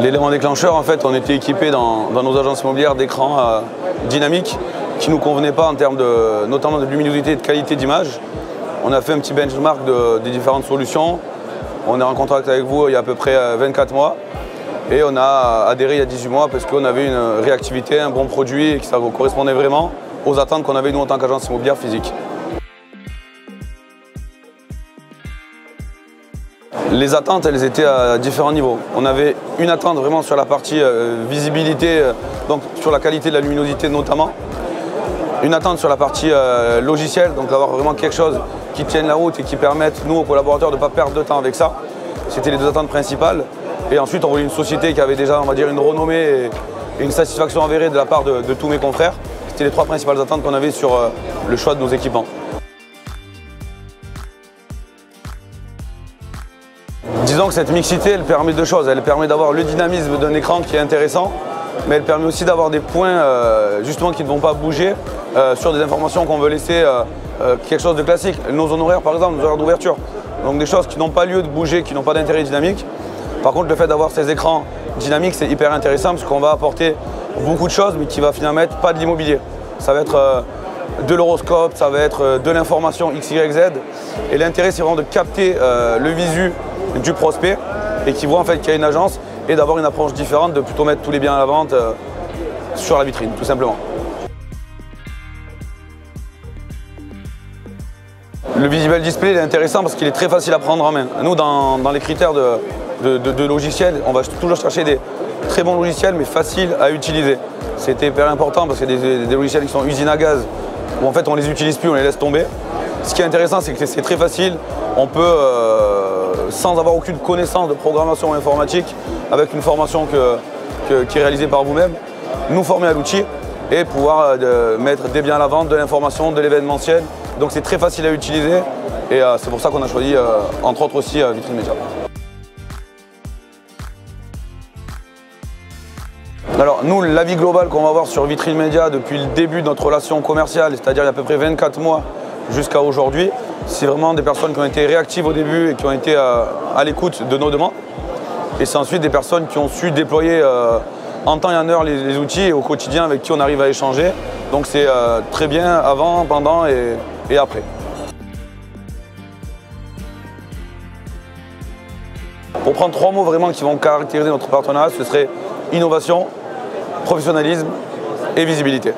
L'élément déclencheur, en fait, on était équipé dans nos agences immobilières d'écrans dynamiques qui ne nous convenaient pas en termes notamment de luminosité et de qualité d'image. On a fait un petit benchmark des différentes solutions. On est en contact avec vous il y a à peu près 24 mois et on a adhéré il y a 18 mois parce qu'on avait une réactivité, un bon produit et que ça correspondait vraiment aux attentes qu'on avait nous en tant qu'agence immobilière physique. Les attentes, elles étaient à différents niveaux. On avait une attente vraiment sur la partie visibilité, donc sur la qualité de la luminosité notamment. Une attente sur la partie logicielle, donc d'avoir vraiment quelque chose qui tienne la route et qui permette, nous, aux collaborateurs, de ne pas perdre de temps avec ça. C'était les deux attentes principales. Et ensuite, on voulait une société qui avait déjà, on va dire, une renommée et une satisfaction avérée de la part de tous mes confrères. C'était les trois principales attentes qu'on avait sur le choix de nos équipements. Disons que cette mixité, elle permet deux choses. Elle permet d'avoir le dynamisme d'un écran qui est intéressant, mais elle permet aussi d'avoir des points justement qui ne vont pas bouger sur des informations qu'on veut laisser quelque chose de classique. Nos zones horaires, par exemple, nos horaires d'ouverture. Donc des choses qui n'ont pas lieu de bouger, qui n'ont pas d'intérêt dynamique. Par contre, le fait d'avoir ces écrans dynamiques, c'est hyper intéressant parce qu'on va apporter beaucoup de choses, mais qui va finalement être pas de l'immobilier. Ça va être de l'horoscope, ça va être de l'information X, Y, Z. Et l'intérêt, c'est vraiment de capter le visu du prospect et qui voit en fait qu'il y a une agence et d'avoir une approche différente, de plutôt mettre tous les biens à la vente sur la vitrine, tout simplement. Le Visible Display il est intéressant parce qu'il est très facile à prendre en main. Nous, dans les critères de logiciels, on va toujours chercher des très bons logiciels mais faciles à utiliser. C'était hyper important parce qu'il y a des logiciels qui sont usines à gaz où en fait on les utilise plus, on les laisse tomber. Ce qui est intéressant, c'est que c'est très facile. On peut, sans avoir aucune connaissance de programmation informatique, avec une formation qui est réalisée par vous-même, nous former à l'outil et pouvoir mettre des biens à la vente, de l'information, de l'événementiel. Donc c'est très facile à utiliser et c'est pour ça qu'on a choisi, entre autres aussi, Vitrine Média. Alors nous, l'avis global qu'on va avoir sur Vitrine Média depuis le début de notre relation commerciale, c'est-à-dire il y a à peu près 24 mois jusqu'à aujourd'hui, c'est vraiment des personnes qui ont été réactives au début et qui ont été à l'écoute de nos demandes. Et c'est ensuite des personnes qui ont su déployer en temps et en heure les outils et au quotidien avec qui on arrive à échanger. Donc c'est très bien avant, pendant et après. Pour prendre trois mots vraiment qui vont caractériser notre partenariat, ce serait innovation, professionnalisme et visibilité.